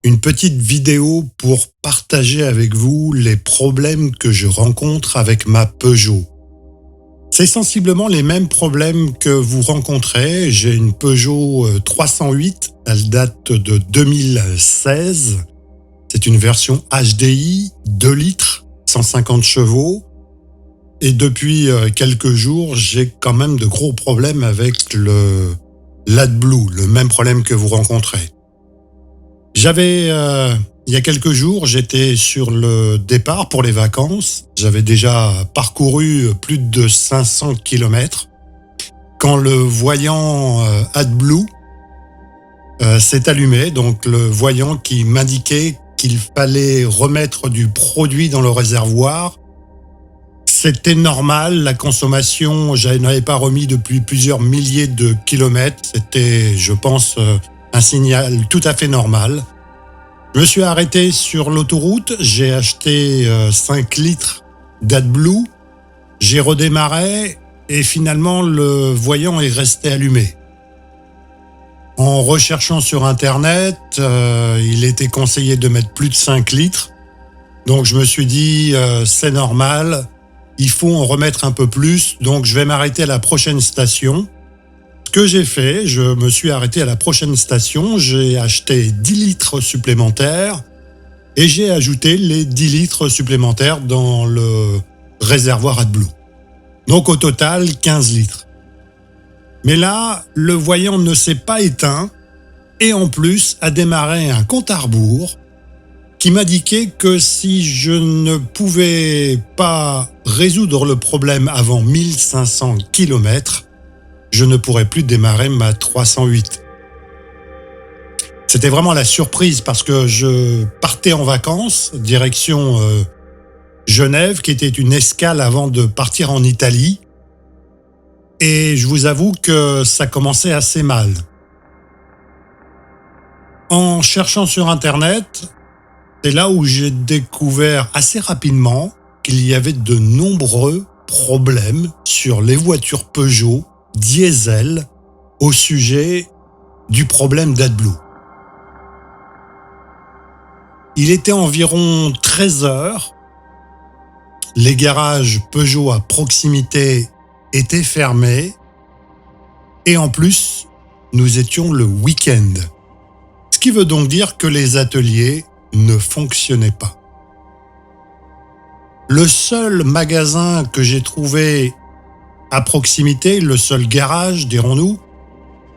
une petite vidéo pour partager avec vous les problèmes que je rencontre avec ma Peugeot. C'est sensiblement les mêmes problèmes que vous rencontrez. J'ai une Peugeot 308, elle date de 2016. C'est une version HDI, 2 litres, 150 chevaux. Et depuis quelques jours, j'ai quand même de gros problèmes avec l'AdBlue, le même problème que vous rencontrez. Il y a quelques jours, j'étais sur le départ pour les vacances. J'avais déjà parcouru plus de 500 km quand le voyant AdBlue s'est allumé. Donc le voyant qui m'indiquait qu'il fallait remettre du produit dans le réservoir. C'était normal, la consommation, je n'avais pas remis depuis plusieurs milliers de kilomètres. C'était, je pense, un signal tout à fait normal. Je me suis arrêté sur l'autoroute, j'ai acheté 5 litres d'AdBlue, j'ai redémarré et finalement le voyant est resté allumé. En recherchant sur internet, il était conseillé de mettre plus de 5 litres. Donc je me suis dit, c'est normal, il faut en remettre un peu plus, donc je vais m'arrêter à la prochaine station. Ce que j'ai fait, je me suis arrêté à la prochaine station, j'ai acheté 10 litres supplémentaires et j'ai ajouté les 10 litres supplémentaires dans le réservoir AdBlue. Donc au total, 15 litres. Mais là, le voyant ne s'est pas éteint et en plus a démarré un compte à rebours qui m'indiquait que si je ne pouvais pas résoudre le problème avant 1500 km, je ne pourrais plus démarrer ma 308. C'était vraiment la surprise parce que je partais en vacances, direction Genève, qui était une escale avant de partir en Italie. Et je vous avoue que ça commençait assez mal. En cherchant sur Internet, c'est là où j'ai découvert assez rapidement qu'il y avait de nombreux problèmes sur les voitures Peugeot diesel au sujet du problème d'AdBlue. Il était environ 13 heures. Les garages Peugeot à proximité étaient fermés. Et en plus, nous étions le week-end. Ce qui veut donc dire que les ateliers ne fonctionnaient pas. Le seul magasin que j'ai trouvé à proximité, le seul garage, dirons-nous,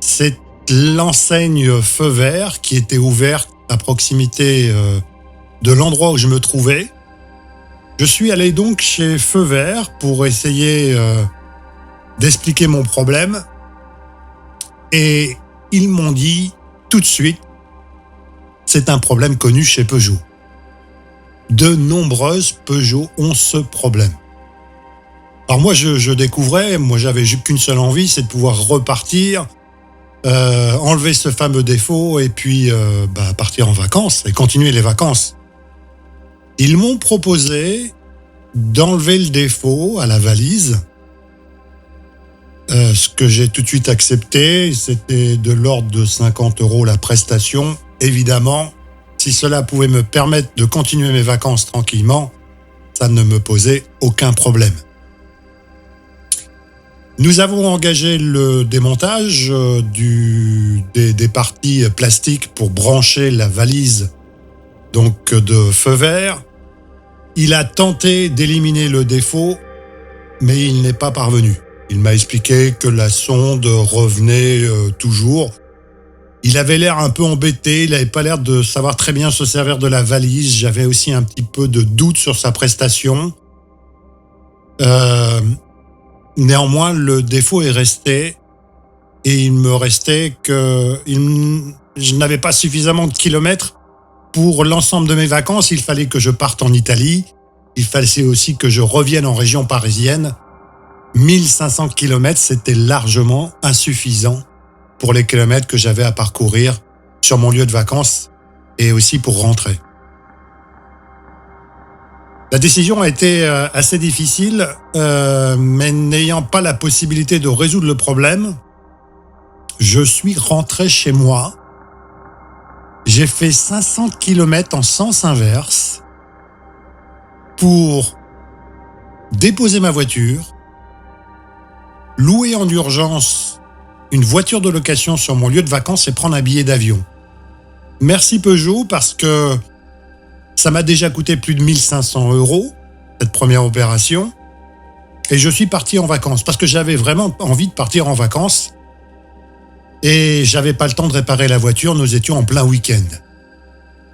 c'est l'enseigne Feu Vert qui était ouverte à proximité de l'endroit où je me trouvais. Je suis allé donc chez Feu Vert pour essayer d'expliquer mon problème et ils m'ont dit tout de suite, c'est un problème connu chez Peugeot. De nombreuses Peugeot ont ce problème. Alors moi, je découvrais, moi j'avais qu'une seule envie, c'est de pouvoir repartir, enlever ce fameux défaut et puis partir en vacances et continuer les vacances. Ils m'ont proposé d'enlever le défaut à la valise, ce que j'ai tout de suite accepté. C'était de l'ordre de 50 € la prestation. Évidemment, si cela pouvait me permettre de continuer mes vacances tranquillement, ça ne me posait aucun problème. Nous avons engagé le démontage des parties plastiques pour brancher la valise donc de Feu Vert. Il a tenté d'éliminer le défaut, mais il n'est pas parvenu. Il m'a expliqué que la sonde revenait toujours. Il avait l'air un peu embêté, il n'avait pas l'air de savoir très bien se servir de la valise. J'avais aussi un petit peu de doute sur sa prestation. Néanmoins, le défaut est resté et il me restait que je n'avais pas suffisamment de kilomètres pour l'ensemble de mes vacances. Il fallait que je parte en Italie. Il fallait aussi que je revienne en région parisienne. 1500 km, c'était largement insuffisant pour les kilomètres que j'avais à parcourir sur mon lieu de vacances et aussi pour rentrer. La décision a été assez difficile, mais n'ayant pas la possibilité de résoudre le problème, je suis rentré chez moi. J'ai fait 500 km en sens inverse pour déposer ma voiture, louer en urgence une voiture de location sur mon lieu de vacances et prendre un billet d'avion. Merci Peugeot parce que ça m'a déjà coûté plus de 1500 €, cette première opération. Et je suis parti en vacances parce que j'avais vraiment envie de partir en vacances. Et j'avais pas le temps de réparer la voiture, nous étions en plein week-end.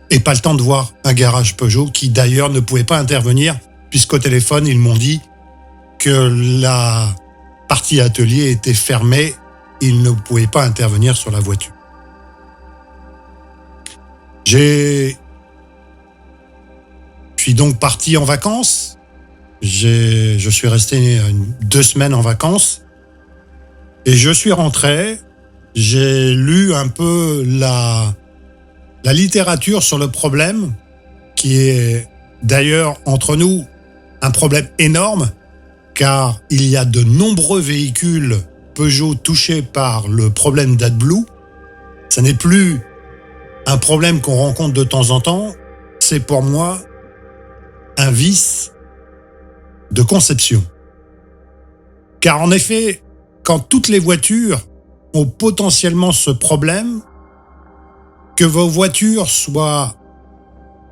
Et pas le temps de voir un garage Peugeot qui d'ailleurs ne pouvait pas intervenir puisqu'au téléphone ils m'ont dit que la partie atelier était fermée, ils ne pouvaient pas intervenir sur la voiture. Je suis donc parti en vacances. Je suis resté 2 semaines en vacances et je suis rentré. J'ai lu un peu la littérature sur le problème, qui est d'ailleurs entre nous un problème énorme, car il y a de nombreux véhicules Peugeot touchés par le problème d'AdBlue. Ce n'est plus un problème qu'on rencontre de temps en temps, c'est pour moi un vice de conception. Car en effet, quand toutes les voitures ont potentiellement ce problème, que vos voitures soient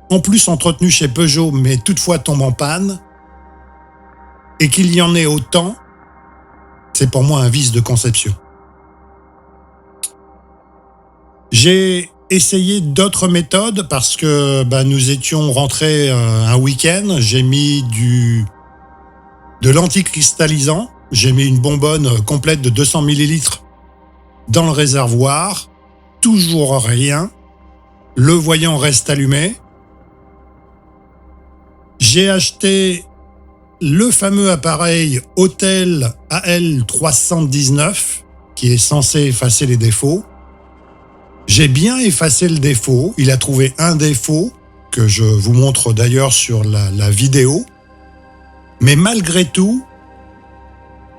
en plus entretenues chez Peugeot, mais toutefois tombent en panne, et qu'il y en ait autant, c'est pour moi un vice de conception. J'ai essayé d'autres méthodes parce que nous étions rentrés un week-end. J'ai mis de l'anticristallisant. J'ai mis une bonbonne complète de 200 ml dans le réservoir. Toujours rien. Le voyant reste allumé. J'ai acheté le fameux appareil Autel AL319 qui est censé effacer les défauts. J'ai bien effacé le défaut. Il a trouvé un défaut que je vous montre d'ailleurs sur la vidéo. Mais malgré tout,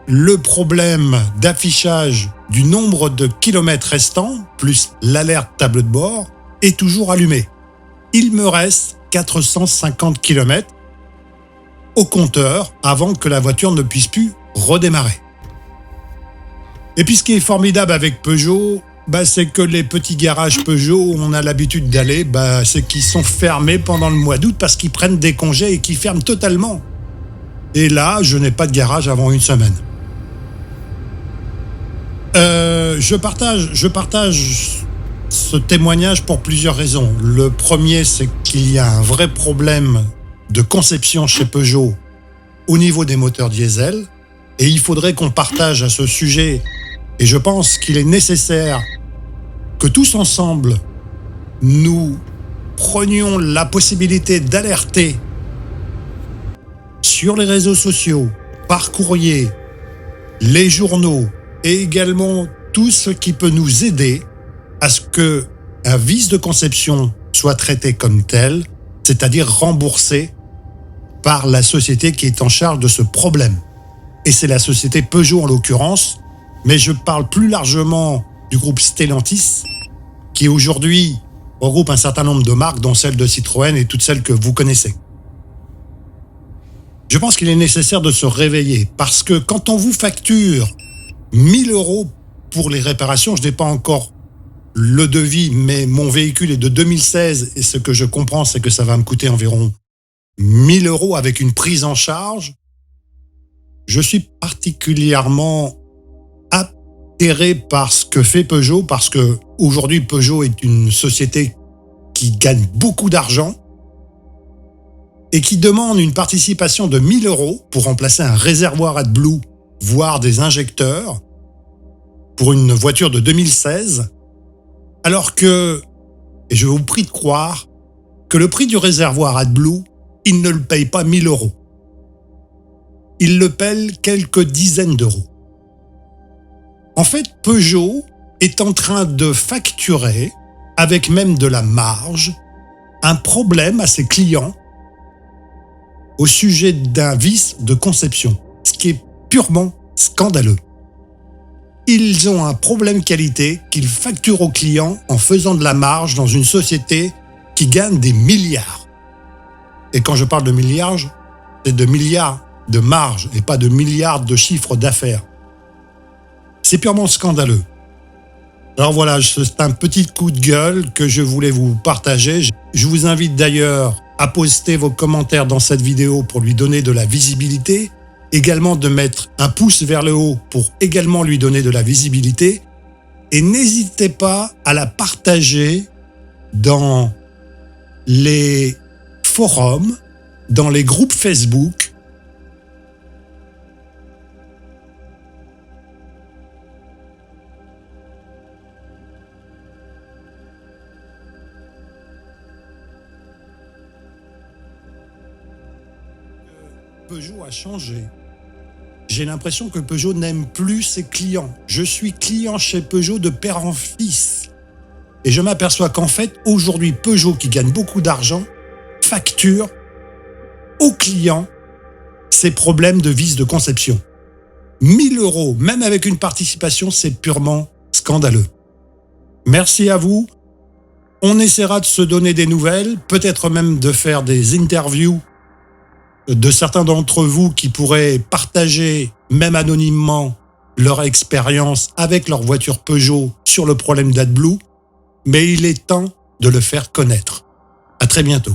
le problème d'affichage du nombre de kilomètres restants, plus l'alerte table de bord, est toujours allumé. Il me reste 450 km au compteur avant que la voiture ne puisse plus redémarrer. Et puis ce qui est formidable avec Peugeot, c'est que les petits garages Peugeot où on a l'habitude d'aller, c'est qu'ils sont fermés pendant le mois d'août parce qu'ils prennent des congés et qu'ils ferment totalement. Et là, je n'ai pas de garage avant 1 semaine. Je partage ce témoignage pour plusieurs raisons. Le premier, c'est qu'il y a un vrai problème de conception chez Peugeot au niveau des moteurs diesel et il faudrait qu'on partage à ce sujet et je pense qu'il est nécessaire que tous ensemble nous prenions la possibilité d'alerter sur les réseaux sociaux, par courrier, les journaux et également tout ce qui peut nous aider à ce qu'un vice de conception soit traité comme tel, c'est-à-dire remboursé par la société qui est en charge de ce problème. Et c'est la société Peugeot en l'occurrence, mais je parle plus largement du groupe Stellantis, qui aujourd'hui regroupe un certain nombre de marques, dont celle de Citroën et toutes celles que vous connaissez. Je pense qu'il est nécessaire de se réveiller, parce que quand on vous facture 1 000 € pour les réparations, je n'ai pas encore le devis, mais mon véhicule est de 2016 et ce que je comprends, c'est que ça va me coûter environ 1 000 € avec une prise en charge. Je suis particulièrement atterré par ce que fait Peugeot, parce que aujourd'hui Peugeot est une société qui gagne beaucoup d'argent et qui demande une participation de 1 000 € pour remplacer un réservoir AdBlue, voire des injecteurs, pour une voiture de 2016, alors que, et je vous prie de croire, que le prix du réservoir AdBlue, il ne le paye pas 1 000 €. Il le paye quelques dizaines d'euros. En fait, Peugeot est en train de facturer, avec même de la marge, un problème à ses clients au sujet d'un vice de conception, ce qui est purement scandaleux. Ils ont un problème qualité qu'ils facturent aux clients en faisant de la marge dans une société qui gagne des milliards. Et quand je parle de milliards, c'est de milliards de marge et pas de milliards de chiffre d'affaires. C'est purement scandaleux. Alors voilà, c'est un petit coup de gueule que je voulais vous partager. Je vous invite d'ailleurs à poster vos commentaires dans cette vidéo pour lui donner de la visibilité. Également de mettre un pouce vers le haut pour également lui donner de la visibilité. Et n'hésitez pas à la partager dans les forums, dans les groupes Facebook. Peugeot a changé. J'ai l'impression que Peugeot n'aime plus ses clients. Je suis client chez Peugeot de père en fils. Et je m'aperçois qu'en fait, aujourd'hui, Peugeot, qui gagne beaucoup d'argent, facture aux clients ses problèmes de vis de conception. 1 000 €, même avec une participation, c'est purement scandaleux. Merci à vous. On essaiera de se donner des nouvelles, peut-être même de faire des interviews de certains d'entre vous qui pourraient partager, même anonymement, leur expérience avec leur voiture Peugeot sur le problème d'AdBlue, mais il est temps de le faire connaître. À très bientôt.